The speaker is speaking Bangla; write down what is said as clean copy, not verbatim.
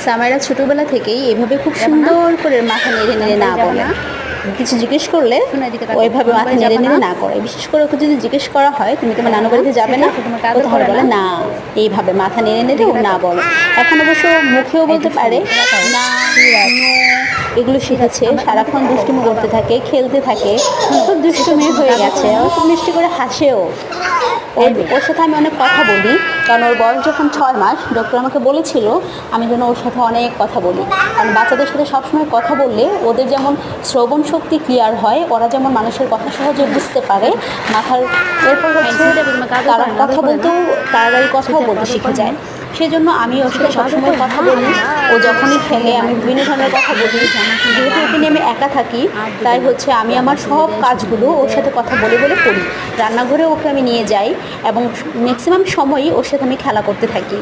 সামাইরা ছোটোবেলা থেকেই এভাবে খুব সুন্দর করে মাথা নেড়ে নেড়ে না বলে। কিছু জিজ্ঞেস করলে ওইভাবে মাথা নেড়ে নেড়ে না করে। বিশেষ করে ওকে যদি জিজ্ঞেস করা হয় তুমি তোমার নানু বাড়িতে যাবে না, ও তাহলে বলে না, এইভাবে মাথা নেড়ে নেড়ে ও না বলে। এখন অবশ্য মুখেও বলতে পারে না, এগুলো শিখেছে। সারাক্ষণ দুষ্টুমি করতে থাকে, খেলতে থাকে, খুব দুষ্টুমি হয়ে গেছে। ও খুব মিষ্টি করে হাসেও। ওর সাথে আমি অনেক কথা বলি, কারণ ওর বয়স যখন 6 মাস ডক্টর আমাকে বলেছিল আমি যেন ওর সাথে অনেক কথা বলি। কারণ বাচ্চাদের সাথে সবসময় কথা বললে ওদের যেমন শ্রবণ শক্তি ক্লিয়ার হয়, ওরা যেমন মানুষের কথা সহজে বুঝতে পারে, মাথার এরপর হচ্ছে তারা কথা বলতেও তাড়াতাড়ি কথাও বলতে শিখে যায়। সেজন্য আমি ওর সাথে সবসময় কথা বলি। ও যখনই খেলে আমি বিভিন্ন ধরনের কথা বলি। যেহেতু ওকে নিয়ে আমি একা থাকি, তাই হচ্ছে আমি আমার সব কাজগুলো ওর সাথে কথা বলে বলে করি। রান্নাঘরে ওকে আমি নিয়ে যাই এবং ম্যাক্সিমাম সময়ই ওর সাথে আমি খেলা করতে থাকি।